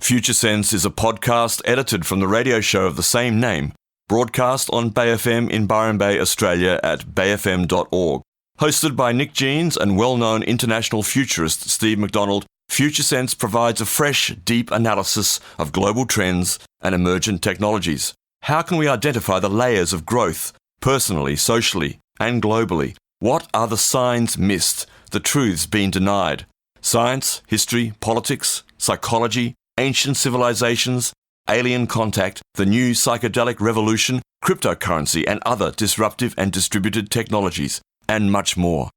Future Sense is a podcast edited from the radio show of the same name, broadcast on Bay FM in Byron Bay, Australia at bayfm.org. Hosted by Nick Jeans and well-known international futurist Steve McDonald, Future Sense provides a fresh, deep analysis of global trends and emergent technologies. How can we identify the layers of growth, personally, socially, and globally? What are the signs missed, the truths being denied? Science, history, politics, psychology, ancient civilizations, alien contact, the new psychedelic revolution, cryptocurrency and other disruptive and distributed technologies, and much more.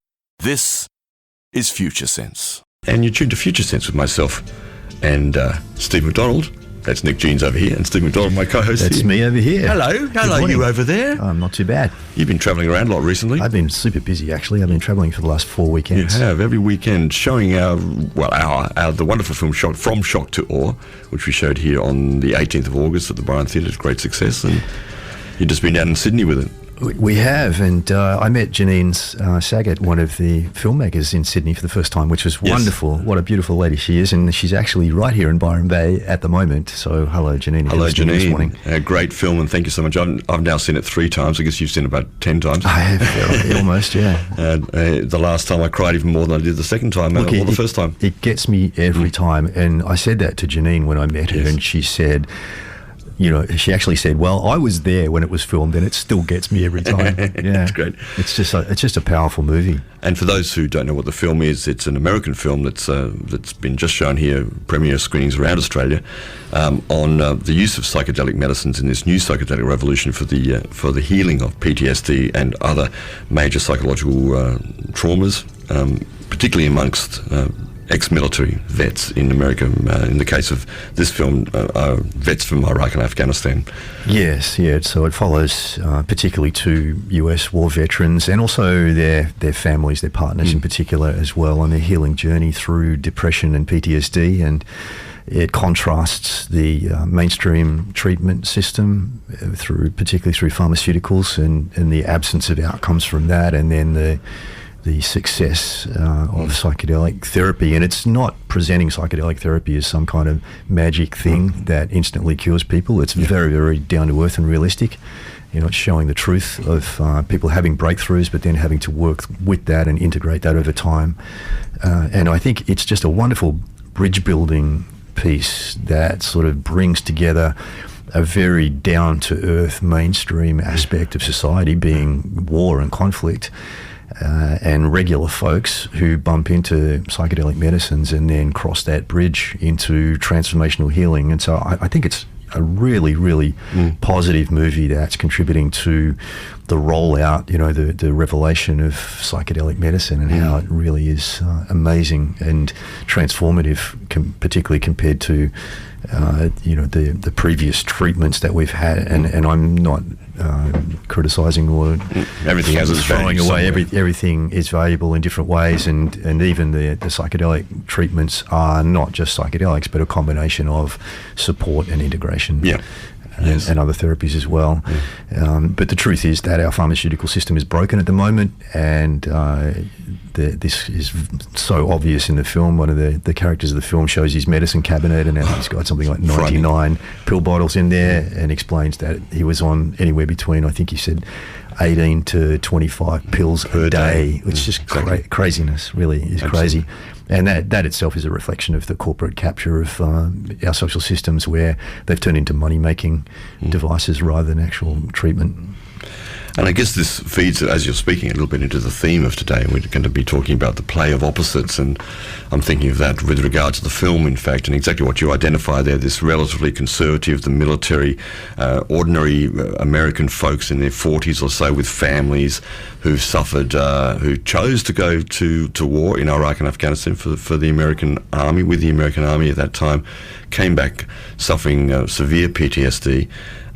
This is Future Sense. And you're tuned to Future Sense with myself and Steve McDonald. That's Nick Jeans over here, and Steve McDonald, my co-host. That's here. me over here. Hello, you over there? I'm not too bad. You've been travelling around a lot recently. I've been super busy, actually. I've been travelling for the last 4 weekends. You have, every weekend, showing the wonderful film From Shock to Awe, which we showed here on the 18th of August at the Byron Theatre. Great success, and you've just been down in Sydney with it. We have, and I met Janine Saget, one of the filmmakers in Sydney for the first time, which was wonderful. Yes. What a beautiful lady she is, and she's actually right here in Byron Bay at the moment. So hello, Janine. Hello, Janine. This morning. A great film, and thank you so much. I've now seen it 3 times. I guess you've seen it about 10 times. I have, almost, yeah. The last time I cried even more than I did the second time, or the first time. It gets me every time, and I said that to Janine when I met her, and she said... she actually said, well, I was there when it was filmed and it still gets me every time. Yeah. That's great. It's just a powerful movie. And for those who don't know what the film is, it's an American film that's been just shown here, premiere screenings around Australia, on the use of psychedelic medicines in this new psychedelic revolution for the healing of PTSD and other major psychological traumas, particularly amongst ex-military vets in America. In the case of this film, vets from Iraq and Afghanistan. Yes, yeah. So it follows particularly 2 US war veterans and also their families, their partners in particular as well, on their healing journey through depression and PTSD. And it contrasts the mainstream treatment system particularly through pharmaceuticals and the absence of outcomes from that, and then the success of psychedelic therapy. And it's not presenting psychedelic therapy as some kind of magic thing that instantly cures people. It's very, very down to earth and realistic. It's showing the truth of people having breakthroughs, but then having to work with that and integrate that over time. And I think it's just a wonderful bridge building piece that sort of brings together a very down-to-earth mainstream aspect of society, being war and conflict, and regular folks who bump into psychedelic medicines and then cross that bridge into transformational healing. And so I think it's a really, really positive movie that's contributing to the rollout, the revelation of psychedelic medicine and how it really is amazing and transformative, particularly compared to the previous treatments that we've had. And I'm not criticising or everything has its throwing away. Everything is valuable in different ways, and even the psychedelic treatments are not just psychedelics, but a combination of support and integration. Yeah. Yes. And other therapies as well. But the truth is that our pharmaceutical system is broken at the moment, and this is so obvious in the film. One of the characters of the film shows his medicine cabinet, and he's got something like 99 pill bottles in there, and explains that he was on anywhere between, I think he said, 18 to 25 pills per day, which is just craziness, really is crazy. And that itself is a reflection of the corporate capture of our social systems, where they've turned into money-making devices rather than actual treatment. And I guess this feeds, as you're speaking, a little bit into the theme of today. We're going to be talking about the play of opposites, and I'm thinking of that with regard to the film, in fact, and exactly what you identify there, this relatively conservative, the military, ordinary American folks in their 40s or so with families who've suffered, who chose to go to war in Iraq and Afghanistan for the American Army, with the American Army at that time, came back suffering severe PTSD,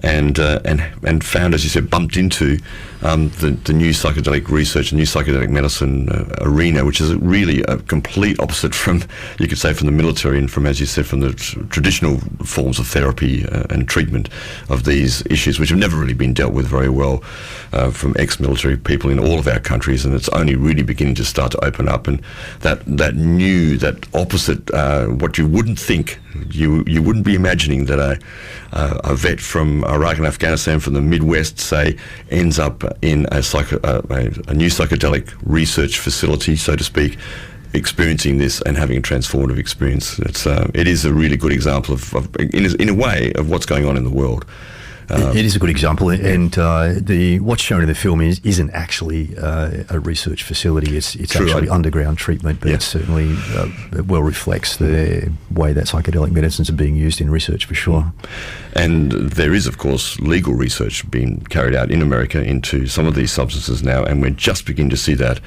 and found, as you said, bumped into the new psychedelic research, new psychedelic medicine arena, which is really a complete opposite from, you could say, from the military and from, as you said, from the traditional forms of therapy and treatment of these issues, which have never really been dealt with very well from ex-military people in all of our countries, and it's only really beginning to start to open up. And that opposite, what you wouldn't think, you wouldn't be imagining that a vet from Iraq and Afghanistan, from the Midwest, say, ends up in a new psychedelic research facility, so to speak, experiencing this and having a transformative experience. It is a really good example of in a way, of what's going on in the world. It is a good example, and what's shown in the film isn't actually a research facility. It's True, actually underground treatment, but it certainly well reflects the way that psychedelic medicines are being used in research, for sure. And there is, of course, legal research being carried out in America into some of these substances now, and we're just beginning to see that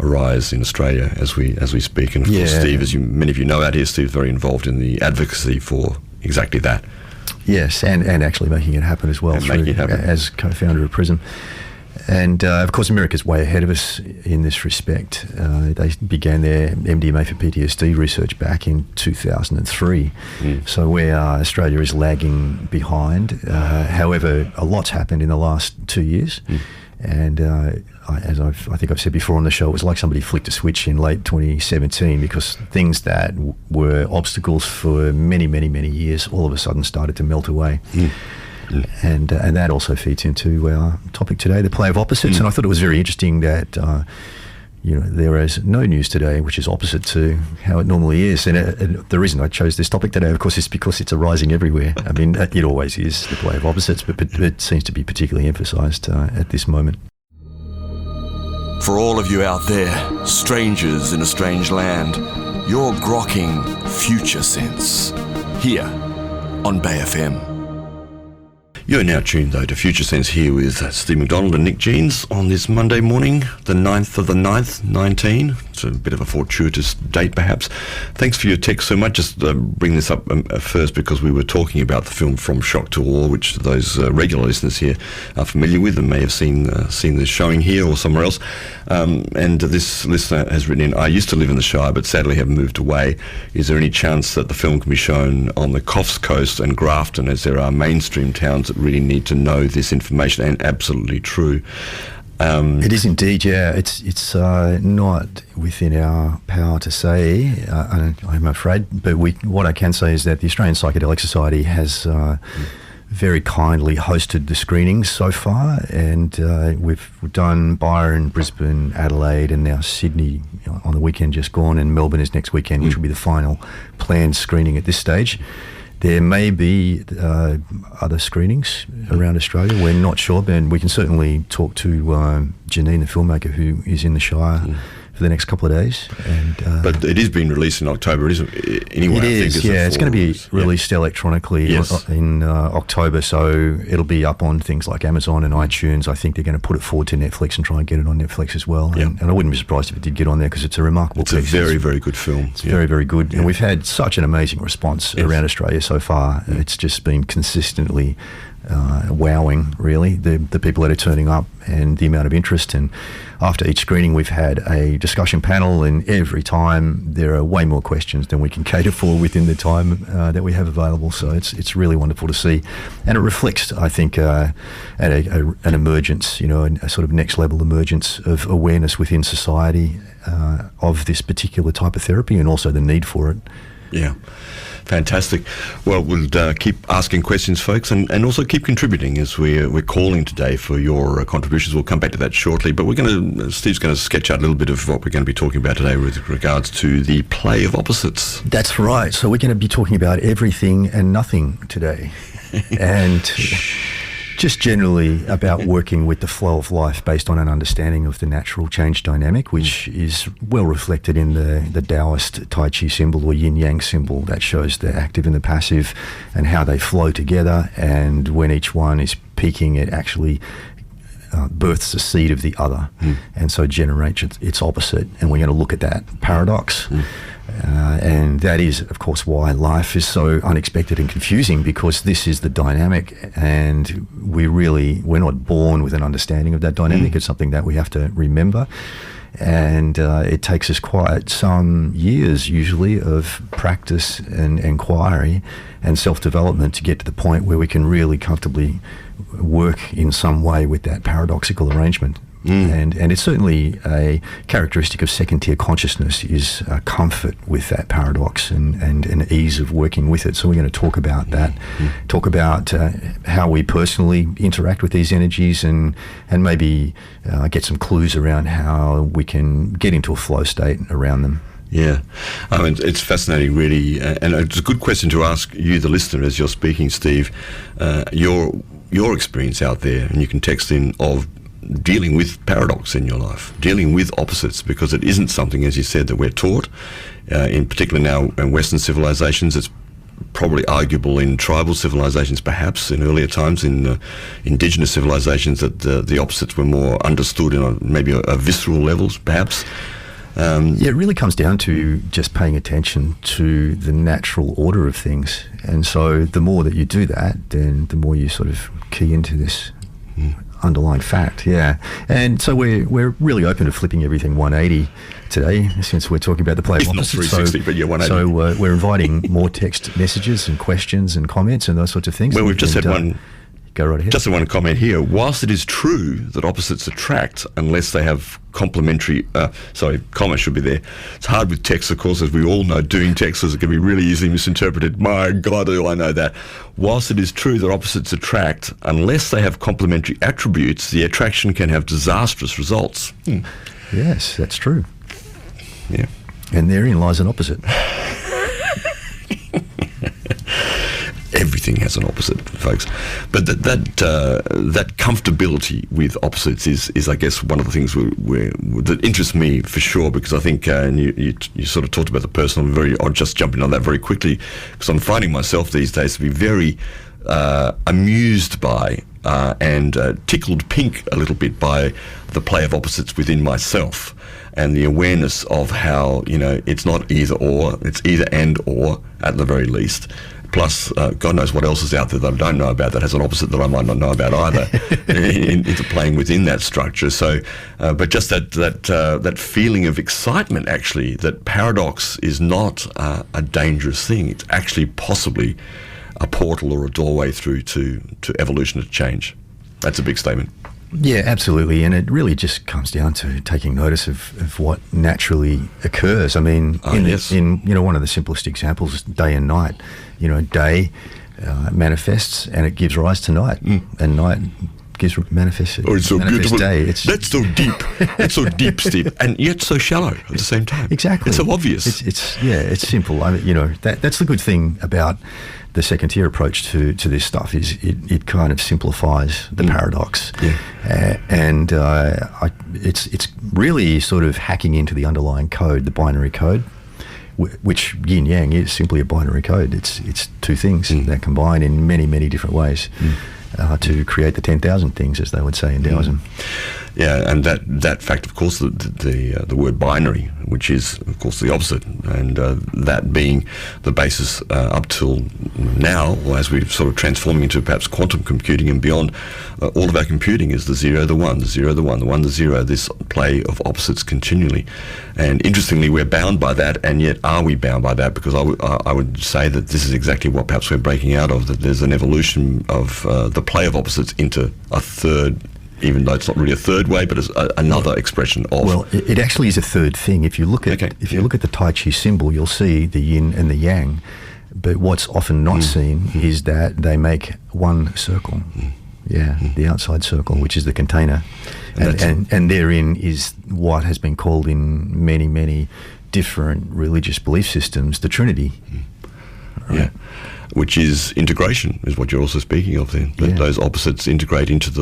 arise in Australia as we speak. And of course, Steve, as many of you know out here, Steve's very involved in the advocacy for exactly that. Yes, and actually making it happen as well as co-founder of PRISM. And of course, America's way ahead of us in this respect. They began their MDMA for PTSD research back in 2003. So where Australia is lagging behind. However, a lot's happened in the last 2 years. And as I think I've said before on the show, it was like somebody flicked a switch in late 2017, because things that were obstacles for many, many, many years all of a sudden started to melt away. And that also feeds into our topic today, the play of opposites. And I thought it was very interesting that there is no news today which is opposite to how it normally is. And the reason I chose this topic today, of course, is because it's arising everywhere. I mean, it always is, the play of opposites, but it seems to be particularly emphasised at this moment. For all of you out there, strangers in a strange land, you're grokking Future Sense here on Bay FM. You're now tuned, though, to Future Sense here with Steve McDonald and Nick Jeans on this Monday morning, the 9th of the 9th, 19. It's a bit of a fortuitous date, perhaps. Thanks for your text so much. Just bring this up first because we were talking about the film From Shock to Awe, which those regular listeners here are familiar with and may have seen the showing here or somewhere else. And this listener has written in, I used to live in the Shire, but sadly have moved away. Is there any chance that the film can be shown on the Coffs Coast and Grafton, as there are mainstream towns that really need to know this information? And absolutely true. It is indeed, yeah. It's not within our power to say, I'm afraid, but what I can say is that the Australian Psychedelic Society has very kindly hosted the screenings so far, and we've done Byron, Brisbane, Adelaide, and now Sydney on the weekend just gone, and Melbourne is next weekend, which will be the final planned screening at this stage. There may be other screenings around Australia. We're not sure, and we can certainly talk to Janine, the filmmaker, who is in the Shire for the next couple of days. But it is being released in October, isn't it? Anyway, it is, yeah. It's going to be released electronically in October, so it'll be up on things like Amazon and iTunes. I think they're going to put it forward to Netflix and try and get it on Netflix as well. And I wouldn't be surprised if it did get on there, because it's a remarkable piece. It's a very, very good film. It's very, very good. And we've had such an amazing response around Australia so far. It's just been consistently wowing, really, the people that are turning up and the amount of interest. And after each screening, we've had a discussion panel, and every time there are way more questions than we can cater for within the time that we have available. So it's really wonderful to see, and it reflects, I think, an emergence, a sort of next level emergence of awareness within society of this particular type of therapy, and also the need for it. Yeah. Fantastic. Well, we'll keep asking questions, folks, and also keep contributing as we're calling today for your contributions. We'll come back to that shortly, but Steve's going to sketch out a little bit of what we're going to be talking about today with regards to the play of opposites. That's right. So we're going to be talking about everything and nothing today. And just generally about working with the flow of life based on an understanding of the natural change dynamic, which is well reflected in the Taoist Tai Chi symbol, or Yin Yang symbol, that shows the active and the passive and how they flow together. And when each one is peaking, it actually births the seed of the other, and so generates its opposite. And we're going to look at that paradox. And that is, of course, why life is so unexpected and confusing, because this is the dynamic, and we're not born with an understanding of that dynamic. It's something that we have to remember. And it takes us quite some years, usually, of practice and inquiry and self-development to get to the point where we can really comfortably work in some way with that paradoxical arrangement. And it's certainly a characteristic of second-tier consciousness is comfort with that paradox and an ease of working with it. So we're going to talk about that, talk about how we personally interact with these energies, and maybe get some clues around how we can get into a flow state around them. Yeah, I mean, it's fascinating, really, and it's a good question to ask you, the listener, as you're speaking, Steve, your experience out there, and you can text in, of dealing with paradox in your life, dealing with opposites, because it isn't something, as you said, that we're taught, in particular now in Western civilizations. It's probably arguable in tribal civilizations, perhaps in earlier times, in indigenous civilizations, that the opposites were more understood in maybe a visceral levels, perhaps. Yeah, it really comes down to just paying attention to the natural order of things. And so the more that you do that, then the more you sort of key into this underlying fact. Yeah. And so we're really open to flipping everything 180 today, since we're talking about the play of opposites. Not 360, but yeah, 180. So we're inviting more text messages and questions and comments and those sorts of things. Well, we've just had one. Go right ahead. Just one comment here. Whilst it is true that opposites attract unless they have complementary... comma should be there. It's hard with text, of course, as we all know. Doing text it can be really easily misinterpreted. My God, do I know that. Whilst it is true that opposites attract, unless they have complementary attributes, the attraction can have disastrous results. Yes, that's true. Yeah. And therein lies an opposite. Everything has an opposite, folks. But that comfortability with opposites is I guess, one of the things that interests me for sure, because I think, and you sort of talked about the personal, I'll just jump in on that very quickly, because I'm finding myself these days to be very amused by and tickled pink a little bit by the play of opposites within myself, and the awareness of how, it's not either or, it's either and or at the very least. Plus, God knows what else is out there that I don't know about that has an opposite that I might not know about either, interplaying within that structure. So, but just that feeling of excitement, actually, that paradox is not a dangerous thing. It's actually possibly a portal or a doorway through to evolution, to change. That's a big statement. Yeah, absolutely. And it really just comes down to taking notice of what naturally occurs. I mean, in one of the simplest examples, day and night. Day manifests and it gives rise to night, and night manifests. Oh, it's so beautiful. Day. That's so deep. It's so deep, Steve, and yet so shallow at the same time. Exactly. It's so obvious. It's simple. I mean, that's the good thing about the second tier approach to this stuff, is it kind of simplifies the paradox. Yeah. And it's really sort of hacking into the underlying code, the binary code, which Yin Yang is simply a binary code. It's two things that combine in many, many different ways to create the 10,000 things, as they would say in Taoism. Yeah, and that fact, of course, the word binary, which is, of course, the opposite, and that being the basis up till now, or as we're sort of transforming into perhaps quantum computing and beyond, all of our computing is the zero, the one, the zero, the one, the one, the zero, this play of opposites continually. And interestingly, we're bound by that, and yet are we bound by that? Because I would say that this is exactly what perhaps we're breaking out of, that there's an evolution of the play of opposites into a third, even though it's not really a third way, but as another expression of... Well, it actually is a third thing. If you look at look at the Tai Chi symbol, you'll see the yin and the yang. But what's often not seen is that they make one circle. Yeah, the outside circle, which is the container. And therein is what has been called in many, many different religious belief systems the Trinity. Right? Yeah. Which is integration, is what you're also speaking of then. That those opposites integrate into the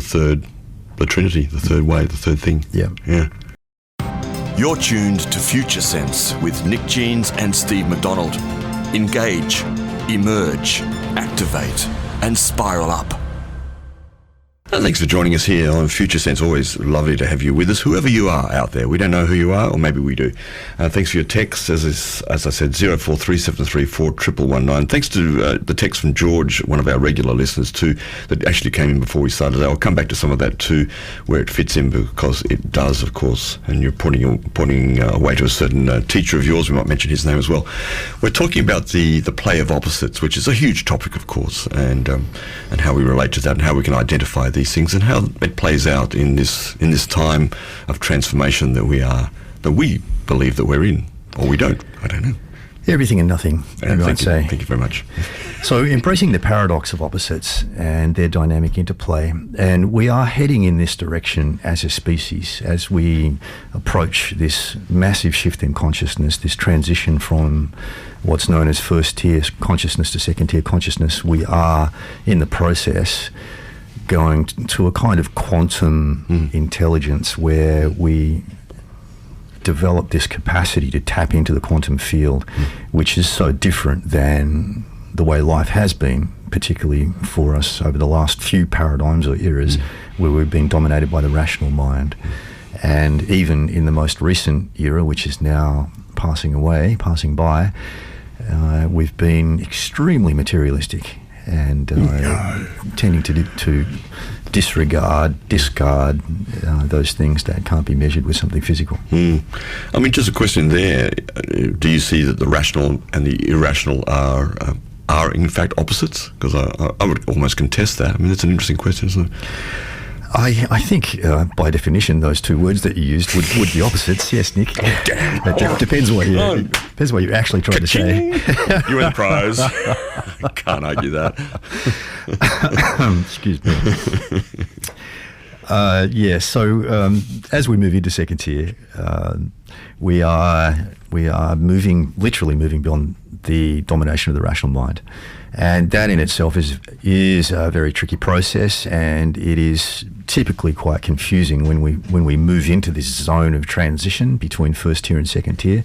Trinity, the third way, the third thing. Yeah. You're tuned to Future Sense with Nick Jeans and Steve McDonald. Engage, emerge, activate, and spiral up. Thanks for joining us here on Future Sense. Always lovely to have you with us, whoever you are out there. We don't know who you are, or maybe we do. Thanks for your texts, as I said, 0437341119. Thanks to the text from George, one of our regular listeners too, that actually came in before we started. I'll come back to some of that too, where it fits in, because it does, of course. And you're pointing away to a certain teacher of yours. We might mention his name as well. We're talking about the play of opposites, which is a huge topic, of course, and how we relate to that, and how we can identify these things, and how it plays out in this time of transformation that we believe that we're in, or we don't. I don't know. Everything and nothing, you might say. Thank you very much. So, embracing the paradox of opposites and their dynamic interplay, and we are heading in this direction as a species as we approach this massive shift in consciousness, this transition from what's known as first tier consciousness to second tier consciousness. We are in the process going to a kind of quantum intelligence where we develop this capacity to tap into the quantum field, which is so different than the way life has been, particularly for us over the last few paradigms or eras where we've been dominated by the rational mind. And even in the most recent era, which is now passing by, we've been extremely materialistic and tending to discard those things that can't be measured with something physical. I mean, just a question there. Do you see that the rational and the irrational are in fact opposites? Because I would almost contest that. I mean, that's an interesting question, isn't it? I think, by definition, those two words that you used would be opposites. Yes, Nick. It depends what you're actually trying to say. You win the prize. Can't argue that. Excuse me. So as we move into second tier, we are literally moving beyond the domination of the rational mind. And that in itself is a very tricky process, and it is typically quite confusing when we move into this zone of transition between first tier and second tier.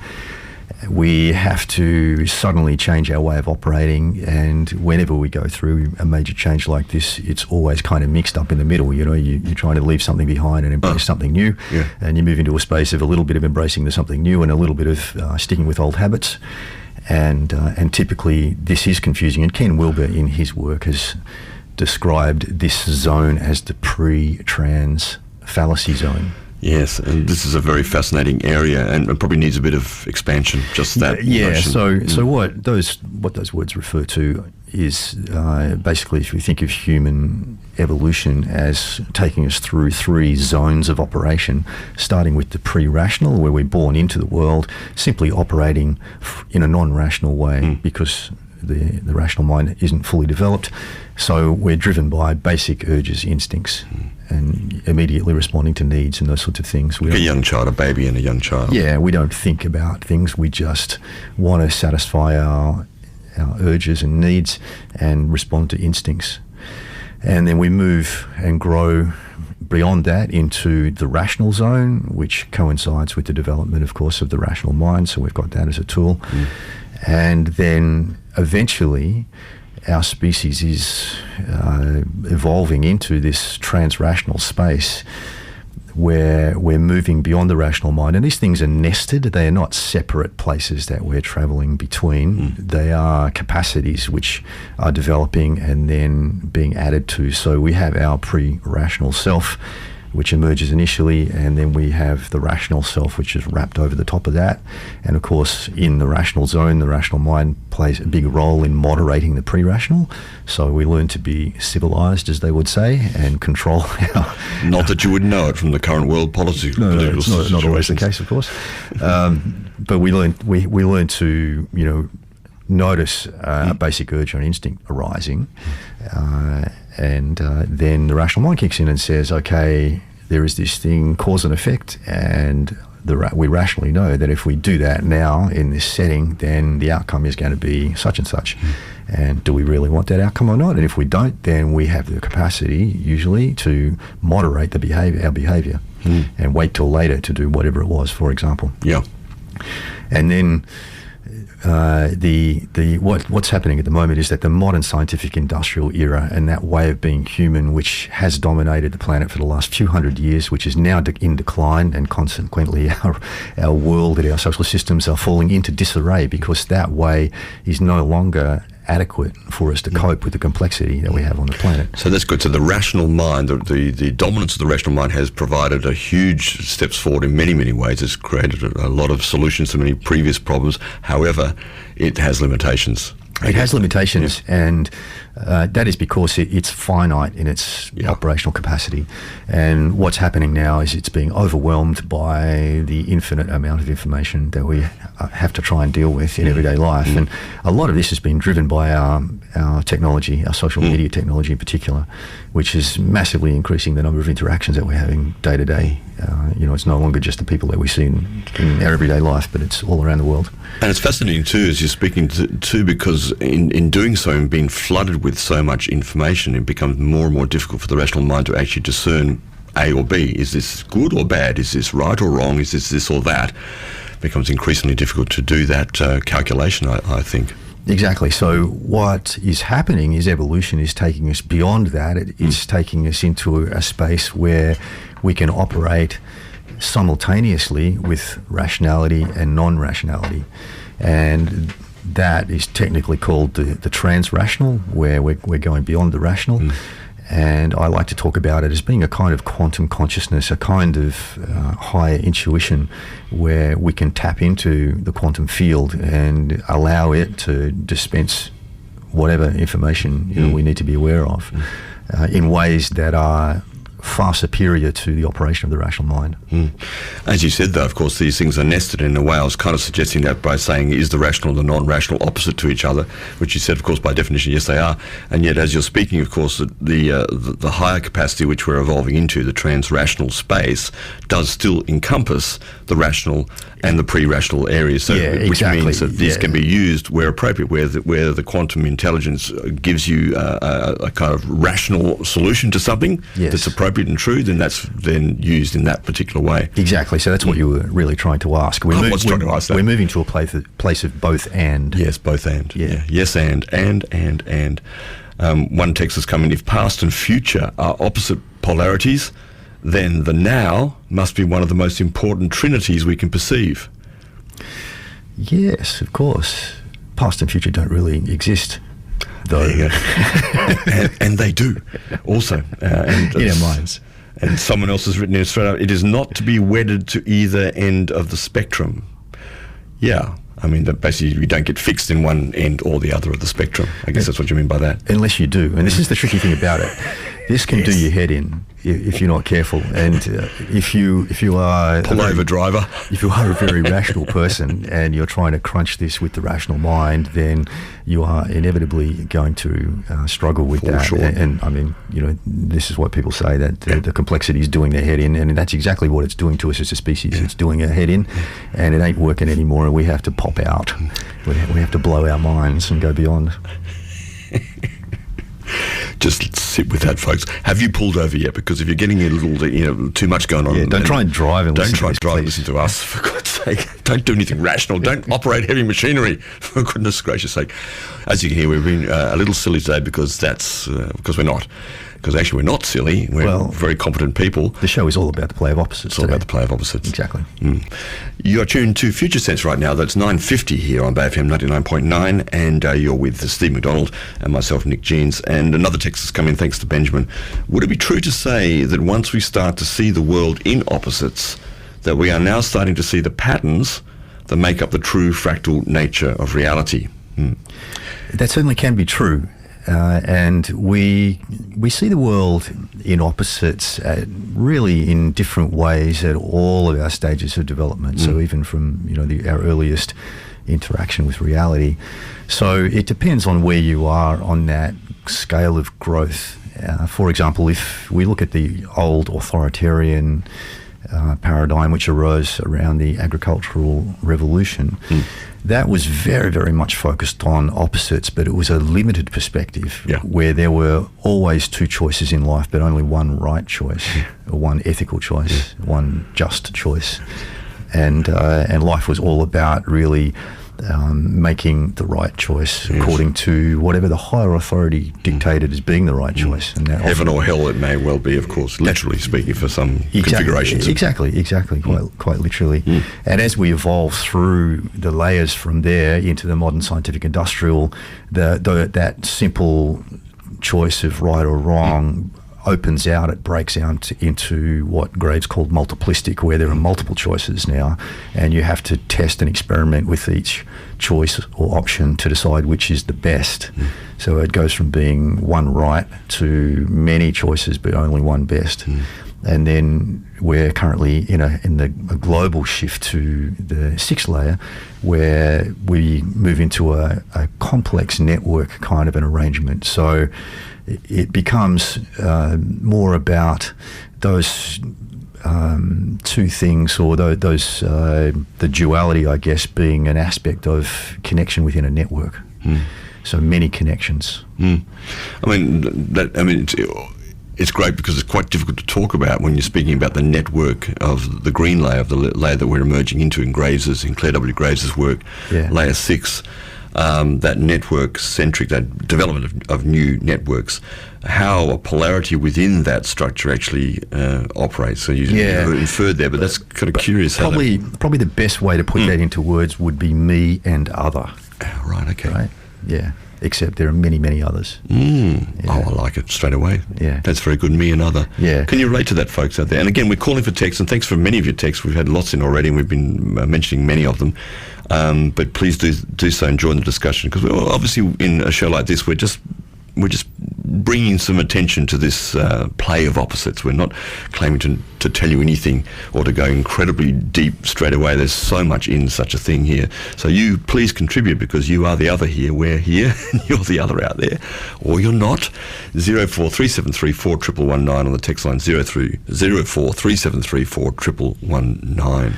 We have to suddenly change our way of operating, and whenever we go through a major change like this, it's always kind of mixed up in the middle. You know, you're trying to leave something behind and embrace something new, and you move into a space of a little bit of embracing the something new and a little bit of sticking with old habits. And typically this is confusing, and Ken Wilber in his work has described this zone as the pre-trans fallacy zone. Yes, and this is a very fascinating area, and it probably needs a bit of expansion. Just that. Yeah. Notion. So what those words refer to is basically, if we think of human evolution as taking us through three zones of operation, starting with the pre-rational, where we're born into the world, simply operating in a non-rational way because the rational mind isn't fully developed. So we're driven by basic urges, instincts, and immediately responding to needs and those sorts of things. Like a young child, a baby and a young child. Yeah, we don't think about things. We just want to satisfy our urges and needs and respond to instincts. And then we move and grow beyond that into the rational zone, which coincides with the development, of course, of the rational mind. So we've got that as a tool. And then eventually our species is evolving into this trans-rational space where we're moving beyond the rational mind. And these things are nested. They are not separate places that we're traveling between. They are capacities which are developing and then being added to. So we have our pre-rational self, which emerges initially, and then we have the rational self, which is wrapped over the top of that. And of course, in the rational zone, the rational mind plays a big role in moderating the pre-rational. So we learn to be civilized, as they would say, and control our... Not that you would know it from the current world politics. No, it's not always the case, of course. But we learn to, notice a basic urge or an instinct arising, and then the rational mind kicks in and says, okay, there is this thing, cause and effect, and we rationally know that if we do that now in this setting, then the outcome is going to be such and such. And do we really want that outcome or not? And if we don't, then we have the capacity usually to moderate our behaviour and wait till later to do whatever it was, for example. Yeah. And then what's happening at the moment is that the modern scientific industrial era and that way of being human, which has dominated the planet for the last few hundred years, which is now in decline, and consequently our world and our social systems are falling into disarray because that way is no longer adequate for us to cope with the complexity that we have on the planet. So that's good. So the rational mind, the dominance of the rational mind has provided a huge steps forward in many, many ways. It's created a lot of solutions to many previous problems. However, it has limitations. It has limitations, and that is because it's finite in its operational capacity. And what's happening now is it's being overwhelmed by the infinite amount of information that we have to try and deal with in everyday life. And a lot of this has been driven by our technology, our social media technology in particular, which is massively increasing the number of interactions that we're having day to day. It's no longer just the people that we see in our everyday life, but it's all around the world. And it's fascinating too, as you're speaking to because in doing so and being flooded with so much information, it becomes more and more difficult for the rational mind to actually discern A or B. Is this good or bad? Is this right or wrong? Is this or that? It becomes increasingly difficult to do that calculation, I think. Exactly. So what is happening is evolution is taking us beyond that. It's taking us into a space where we can operate simultaneously with rationality and non-rationality. And that is technically called the trans-rational, where we're going beyond the rational. And I like to talk about it as being a kind of quantum consciousness, a kind of higher intuition where we can tap into the quantum field and allow it to dispense whatever information we need to be aware of in ways that are far superior to the operation of the rational mind. As you said, though, of course, these things are nested in a way. I was kind of suggesting that by saying, is the rational and the non-rational opposite to each other? Which you said, of course, by definition, yes, they are. And yet, as you're speaking, of course, the higher capacity which we're evolving into, the trans-rational space, does still encompass the rational and the pre-rational areas. So, which means that these can be used where appropriate, where the quantum intelligence gives you a kind of rational solution to something that's appropriate and true, then that's then used in that particular way. Exactly. So that's what you were really trying to ask. We're moving to a place of both and. Yes, both and. Yeah. Yes, and. One text has come in: if past and future are opposite polarities, then the now must be one of the most important trinities we can perceive. Yes, of course. Past and future don't really exist, though. and they do also. In our minds. And someone else has written it straight up: it is not to be wedded to either end of the spectrum. Yeah. I mean, that basically you don't get fixed in one end or the other of the spectrum. I guess that's what you mean by that. Unless you do. And this is the tricky thing about it. This can do your head in if you're not careful. And if you are... Pull over, driver. If you are a very rational person and you're trying to crunch this with the rational mind, then you are inevitably going to struggle with that. Sure. And I mean, this is what people say, that the complexity is doing their head in, and that's exactly what it's doing to us as a species. It's doing our head in, and it ain't working anymore, and we have to pop out. We have to blow our minds and go beyond. Just sit with that, folks. Have you pulled over yet? Because if you're getting a little, too much going on, don't try and drive and listen to us. For God's sake, don't do anything rational. Don't operate heavy machinery. For goodness gracious sake. As you can hear, we've been a little silly today because we're not. Because actually we're not silly. We're very competent people. The show is all about the play of opposites. It's all about the play of opposites. Exactly. You're tuned to Future Sense right now. That's 9:50 here on Bay FM 99.9, and you're with Steve McDonald and myself, Nick Jeans. And another text has come in, thanks to Benjamin. Would it be true to say that once we start to see the world in opposites, that we are now starting to see the patterns that make up the true fractal nature of reality? That certainly can be true. And we see the world in opposites really in different ways at all of our stages of development. So even from our earliest interaction with reality. So it depends on where you are on that scale of growth. For example, if we look at the old authoritarian paradigm which arose around the agricultural revolution, that was very, very much focused on opposites, but it was a limited perspective where there were always two choices in life, but only one right choice, or one ethical choice, one just choice. And life was all about really making the right choice according to whatever the higher authority dictated as being the right choice. And that heaven or hell, it may well be, of course, literally speaking, for some configurations. Exactly, quite literally. And as we evolve through the layers from there into the modern scientific industrial, that simple choice of right or wrong opens out, it breaks out into what Graves called multiplistic, where there are multiple choices now, and you have to test and experiment with each choice or option to decide which is the best. So it goes from being one right to many choices but only one best. And then we're currently in a global shift to the sixth layer, where we move into a complex network kind of an arrangement. So it becomes more about those two things, or those the duality, I guess, being an aspect of connection within a network. So many connections. It's great because it's quite difficult to talk about when you're speaking about the network of the green layer, of the layer that we're emerging into in Claire W. Graves's work, layer 6. That network-centric, that development of new networks, how a polarity within that structure actually operates. So you inferred there, but that's kind of curious. Probably the best way to put that into words would be me and other. Right, okay. Right? Yeah. Except there are many, many others. Oh, I like it straight away. Yeah. That's very good, me and other. Yeah. Can you relate to that, folks out there? And again, we're calling for texts, and thanks for many of your texts. We've had lots in already, and we've been mentioning many of them. But please do so and join the discussion, because obviously in a show like this, we're just bringing some attention to this play of opposites. We're not claiming to tell you anything or to go incredibly deep straight away. There's so much in such a thing here. So you please contribute, because you are the other here, we're here, and you're the other out there. Or you're not. 043734 1119 on the text line, 043734 1119.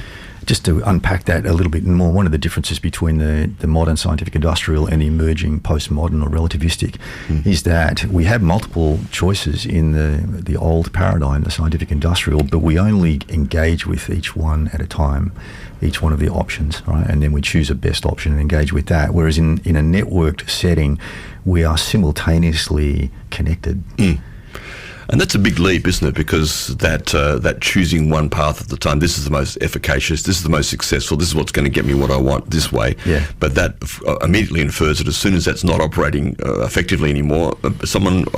Just to unpack that a little bit more, one of the differences between the modern scientific industrial and the emerging postmodern or relativistic is that we have multiple choices in the old paradigm, the scientific industrial, but we only engage with each one at a time, each one of the options, right? And then we choose a best option and engage with that. Whereas in a networked setting, we are simultaneously connected. And that's a big leap, isn't it? Because that choosing one path at the time, this is the most efficacious, this is the most successful, this is what's going to get me what I want this way. Yeah. But that immediately infers that as soon as that's not operating effectively anymore, a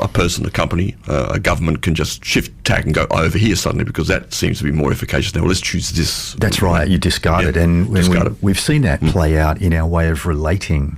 person, a company, a government can just shift tack and go over here suddenly, because that seems to be more efficacious now. Well, let's choose this. That's right. You discard it. And we've seen that play out in our way of relating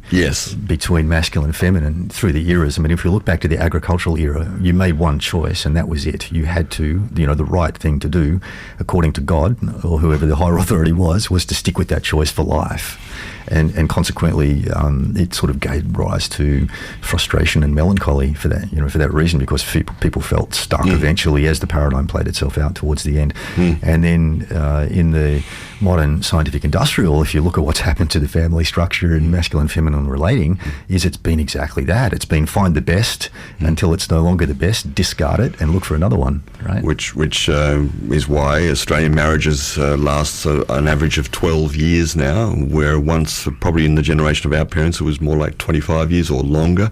between masculine and feminine through the eras. I mean, if you look back to the agricultural era, you made one choice, and that was it. You had to, the right thing to do, according to God or whoever the higher authority was to stick with that choice for life. And consequently, it sort of gave rise to frustration and melancholy for that, for that reason, because people felt stuck eventually as the paradigm played itself out towards the end. And then in the modern scientific industrial, if you look at what's happened to the family structure and masculine feminine relating, is it's been exactly that. It's been find the best until it's no longer the best, discard it and look for another one, right? Which is why Australian marriages last an average of 12 years now, where once probably in the generation of our parents it was more like 25 years or longer.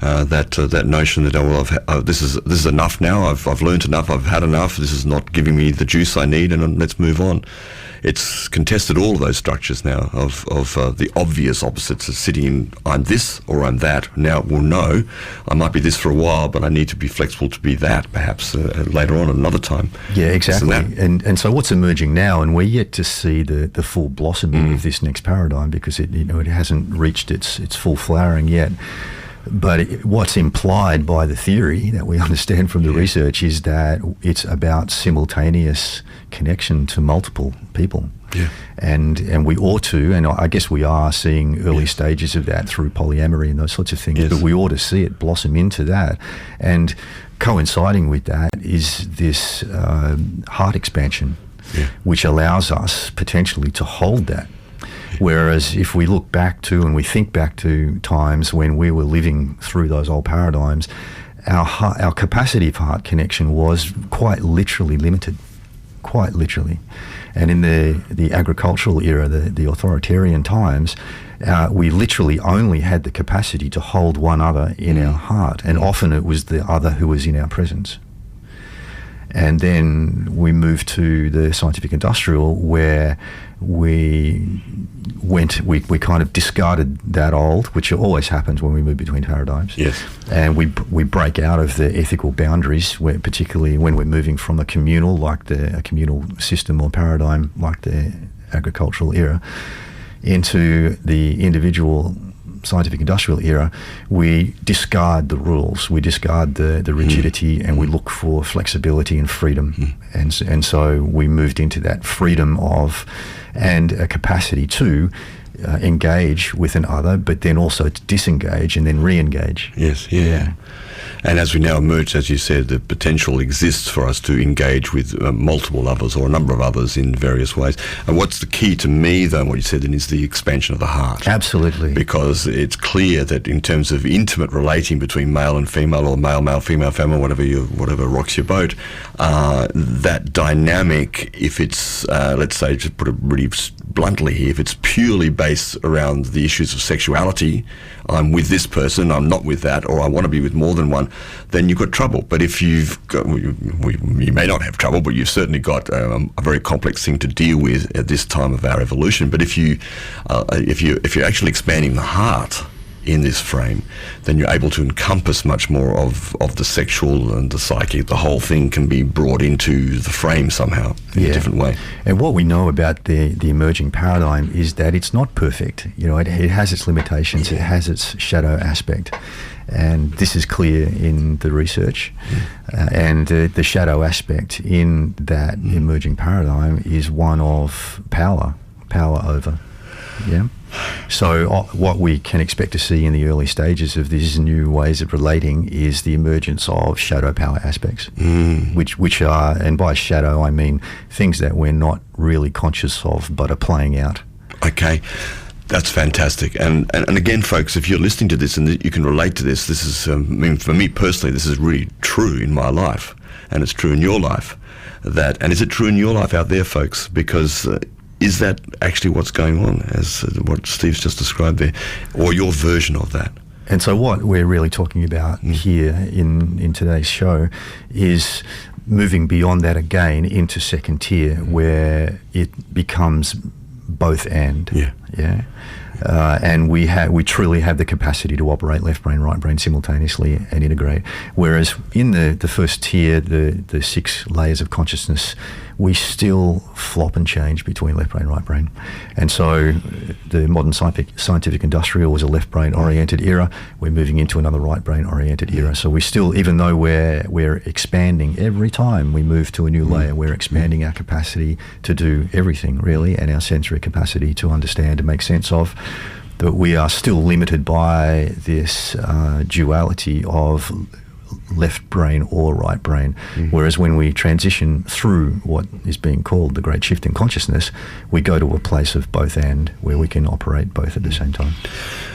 That notion that this is enough now. I've learned enough. I've had enough. This is not giving me the juice I need, and let's move on. It's contested all of those structures now of the obvious opposites of sitting in, I'm this or I'm that. Now, well, no, I might be this for a while, but I need to be flexible to be that perhaps later on at another time. Yeah, exactly. And so what's emerging now, and we're yet to see the full blossoming of this next paradigm, because it hasn't reached its full flowering yet. But what's implied by the theory that we understand from the research is that it's about simultaneous connection to multiple people. Yeah. And we ought to, and I guess we are seeing early stages of that through polyamory and those sorts of things, but we ought to see it blossom into that. And coinciding with that is this heart expansion, which allows us potentially to hold that. Whereas if we look back to and we think back to times when we were living through those old paradigms, our capacity for heart connection was quite literally limited, quite literally. And in the agricultural era, the authoritarian times, we literally only had the capacity to hold one other in our heart, and often it was the other who was in our presence. And then we moved to the scientific industrial, where we kind of discarded that old, which always happens when we move between paradigms. Yes. And we break out of the ethical boundaries, particularly when we're moving from a communal system or paradigm like the agricultural era into the individual scientific industrial era. We discard the rules, we discard the rigidity, and we look for flexibility and freedom. And so we moved into that freedom of, and a capacity to engage with an other, but then also to disengage and then re-engage. Yes, yeah. And as we now emerge, as you said, the potential exists for us to engage with multiple others or a number of others in various ways. And what's the key to me, though, what you said, then, is the expansion of the heart. Absolutely. Because it's clear that in terms of intimate relating between male and female, or male, female, whatever rocks your boat, that dynamic, if it's, let's say, just put it really bluntly here, if it's purely based around the issues of sexuality, I'm with this person, I'm not with that, or I want to be with more than one, then you've got trouble. But if you've got, you may not have trouble, but you've certainly got a very complex thing to deal with at this time of our evolution. But if you're actually expanding the heart in this frame, then you're able to encompass much more of the sexual and the psychic. The whole thing can be brought into the frame somehow in a different way. And what we know about the emerging paradigm is that it's not perfect. It has its limitations, it has its shadow aspect. And this is clear in the research. And the shadow aspect in that emerging paradigm is one of power over. Yeah. So what we can expect to see in the early stages of these new ways of relating is the emergence of shadow power aspects, which are, and by shadow I mean things that we're not really conscious of but are playing out. Okay. That's fantastic. And again, folks, if you're listening to this and you can relate to this, this is, for me personally, this is really true in my life, and it's true in your life. And is it true in your life out there, folks? Because is that actually what's going on, as what Steve's just described there, or your version of that? And so what we're really talking about here in today's show is moving beyond that again into second tier, where it becomes both and. Yeah. And we truly have the capacity to operate left brain, right brain simultaneously and integrate. Whereas in the first tier, the 6 layers of consciousness, we still flop and change between left brain, right brain. And so the modern scientific industrial was a left brain oriented era. We're moving into another right brain oriented era. So we still, even though we're expanding every time we move to a new layer, we're expanding our capacity to do everything really, and our sensory capacity to understand and make sense of. But we are still limited by this duality of left brain or right brain. Whereas when we transition through what is being called the great shift in consciousness, we go to a place of both and, where we can operate both at the same time.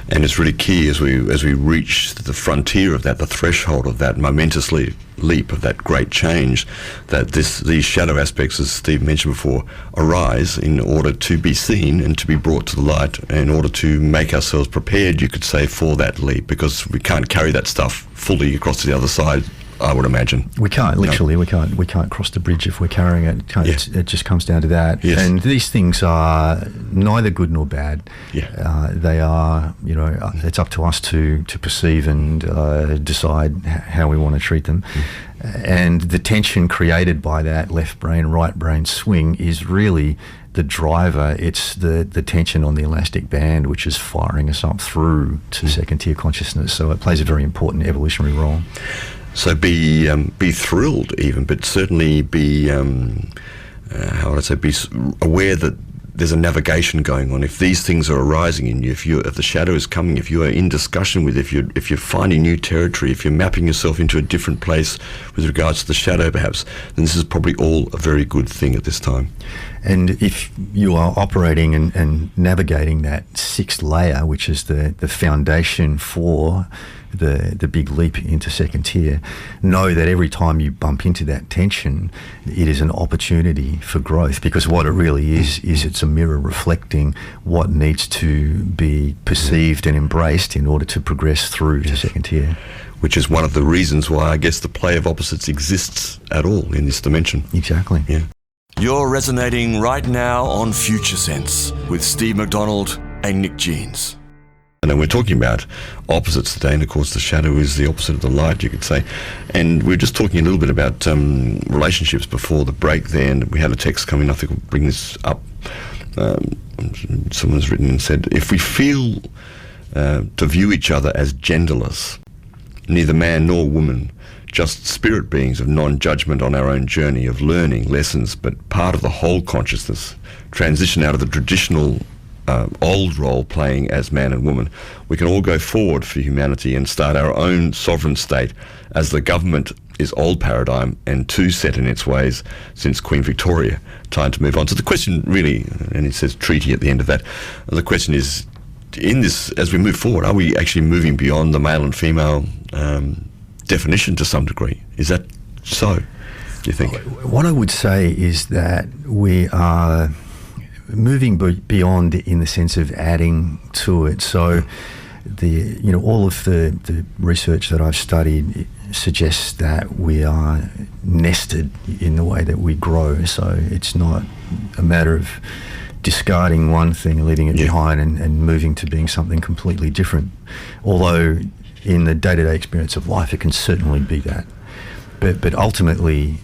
And it's really key as we reach the frontier of that, the threshold of that momentous leap of that great change, that these shadow aspects, as Steve mentioned before, arise in order to be seen and to be brought to the light, in order to make ourselves prepared, you could say, for that leap, because we can't carry that stuff fully across to the other side, I would imagine. We can't, literally, we can't cross the bridge if we're carrying it. It just comes down to that. Yes. And these things are neither good nor bad. They are, it's up to us to perceive and decide how we want to treat them. And the tension created by that left brain, right brain swing is really the driver. It's the tension on the elastic band which is firing us up through to second tier consciousness. So it plays a very important evolutionary role. So be thrilled even, but certainly be, how would I say, be aware that there's a navigation going on. If these things are arising in you, if the shadow is coming, if you are in discussion with, if you're finding new territory, if you're mapping yourself into a different place with regards to the shadow perhaps, then this is probably all a very good thing at this time. And if you are operating and navigating that 6th layer, which is the foundation for the big leap into second tier, know that every time you bump into that tension, it is an opportunity for growth, because what it really is it's a mirror reflecting what needs to be perceived and embraced in order to progress through to second tier. Which is one of the reasons why I guess the play of opposites exists at all in this dimension. Exactly. Yeah. You're resonating right now on Future Sense with Steve McDonald and Nick Jeans. And then we're talking about opposites today, and of course the shadow is the opposite of the light, you could say. And we were just talking a little bit about relationships before the break there, and we had a text coming, I think we'll bring this up. Someone's written and said, if we feel to view each other as genderless, neither man nor woman, just spirit beings of non-judgment on our own journey of learning lessons, but part of the whole consciousness, transition out of the traditional old role playing as man and woman, we can all go forward for humanity and start our own sovereign state, as the government is old paradigm and too set in its ways since Queen Victoria. Time to move on. So the question really, and it says treaty at the end of that, the question is, in this, as we move forward, are we actually moving beyond the male and female definition to some degree? Is that so, do you think? What I would say is that we are moving beyond in the sense of adding to it. So all of the research that I've studied suggests that we are nested in the way that we grow. So it's not a matter of discarding one thing, leaving it behind, and moving to being something completely different. Although in the day-to-day experience of life, it can certainly be that. But ultimately,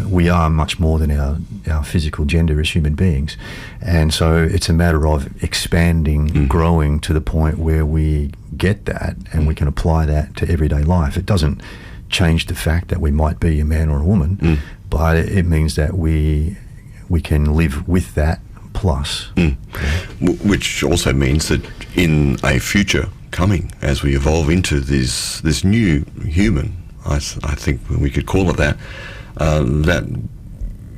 we are much more than our physical gender as human beings. And so it's a matter of expanding, growing to the point where we get that and we can apply that to everyday life. It doesn't change the fact that we might be a man or a woman, but it means that we can live with that plus. Which also means that in a future coming, as we evolve into this new human, I think we could call it that, that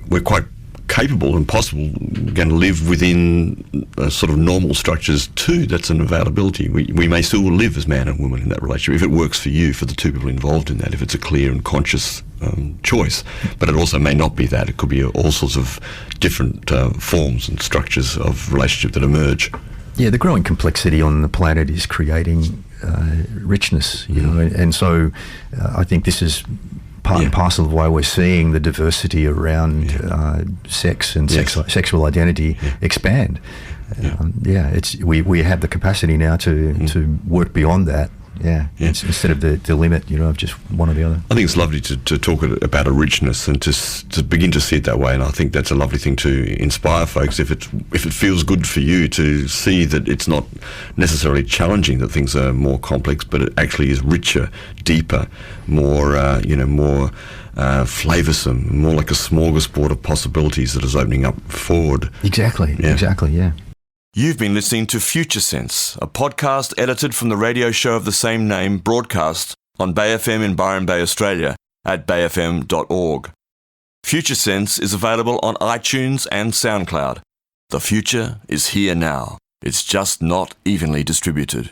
we're quite capable and possible going to live within sort of normal structures too. That's an availability. We may still live as man and woman in that relationship if it works for you, for the two people involved in that, if it's a clear and conscious choice. But it also may not be that. It could be all sorts of different forms and structures of relationship that emerge. Yeah, the growing complexity on the planet is creating richness, and so I think this is part and parcel of why we're seeing the diversity around sex and sexual identity expand. We have the capacity now to work beyond that. Instead of the limit, of just one or the other. I think it's lovely to talk about a richness and to begin to see it that way, and I think that's a lovely thing to inspire folks. If it feels good for you to see that it's not necessarily challenging, that things are more complex, but it actually is richer, deeper, more more flavoursome, more like a smorgasbord of possibilities that is opening up forward. Exactly. You've been listening to Future Sense, a podcast edited from the radio show of the same name, broadcast on Bay FM in Byron Bay, Australia, at bayfm.org. Future Sense is available on iTunes and SoundCloud. The future is here now. It's just not evenly distributed.